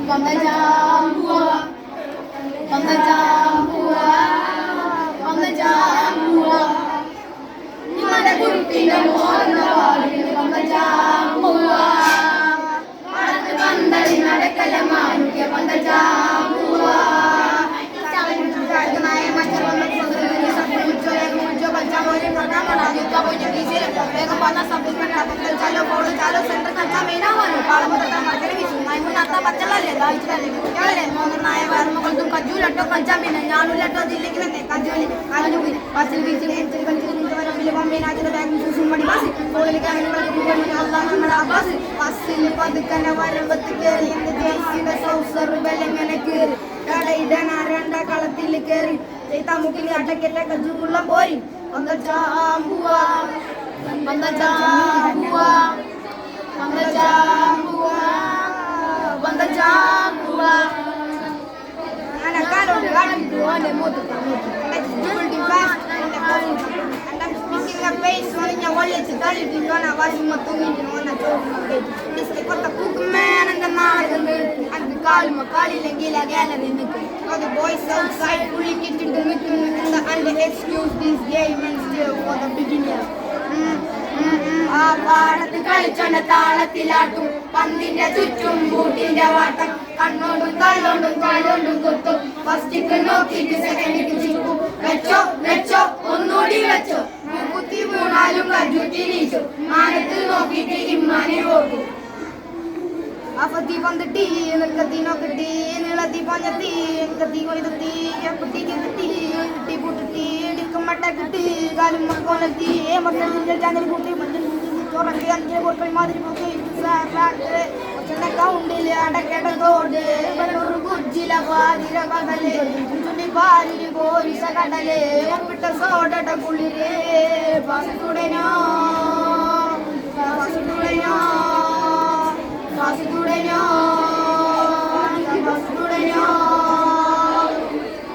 വന്നജാമ്പുവ വന്നജാമ്പുവ വന്നജാമ്പുവ നിങ്ങളുടെ കുട്ടിയുടെ മോർന്ന പാടിന് വന്നജാമ്പുവ അടുത്ത് പന്തളി നടക്കല Manuka വന്നജാമ്പുവ Kalau center kaca mina walu, kalau mau tetap market ini cuma ibu nata baca lah le, dah itu lah le. Kalau le mau naik baru mau kalau kaju lato kaca mina, nyalu lato dili kita teh kaju ni, kalau juga pasal biji ni, pasal itu orang pilih pembina aja dah yang susun madi masih. Kalau le kami kalau juga ni Allah nama apa sih? Pasal lepas dekat nawaran betul yang dia isi dah sausar beleng yang nekir. Kalau ida naranda kalau dili kiri, kita mungkin ada kita kaju pulang bori. Anda jambua, anda jambua. Wangajambua, wangajambua. Anak kalau dengan dua ada motor kamu, let's do it fast. And I'm speaking a base, soalnya wallet sekali di mana wajib matungin di mana jauh. This kota cookman and the man and the kali lagi gallery meeting. All the boys outside pulling it into the meeting and the excuse this game and still for the beginners. ആ പാടത്ത് കളിച്ചോണ്ട താളത്തിലാട്ടും പന്തിന്റെ ചുറ്റും ബൂട്ടിന്റെ വാട്ടം കണ്ണോണ്ടും കള്ളോണ്ടും കാലോണ്ടും കൊത്തും ഫസ്റ്റിക്ക് നോക്കിയിട്ട് സെക്കൻഡിക്ക് ചിക്കും വെച്ചോ വെച്ചോ ഒന്നുകൂടി വെച്ചോ കുത്തി വീണാലും കജുറ്റി നീച്ചു മാനത്ത് നോക്കിയിട്ട് ഇമ്മാനെ ഓർക്കും അപ്പത്തി പന്തിട്ടി നിൽക്കത്തിനോ കിട്ടി നീളത്തി പഞ്ഞത്തി കത്തി കൊയ്തത്തി എപ്പട്ടിക്ക് കിട്ടി കിട്ടി പൊട്ടിട്ടി ഇടിക്കമ്മട്ട കിട്ടി കാലും മക്കൊലത്തി മക്കളിൽ ചാനൽ കൂട്ടി മഞ്ഞൾ ചോറക്കി അഞ്ച് പൊട്ടൽ മാതിരി പൊക്കി കൗണ്ടില് അടക്കടത്തോട് വെള്ളൂർ കുജില പാതിര പകല് ചുണ്ടി പാതിരി കോരിസ കടല് ഒപ്പിട്ട സോടട്ട കുളിര് പസുടനോ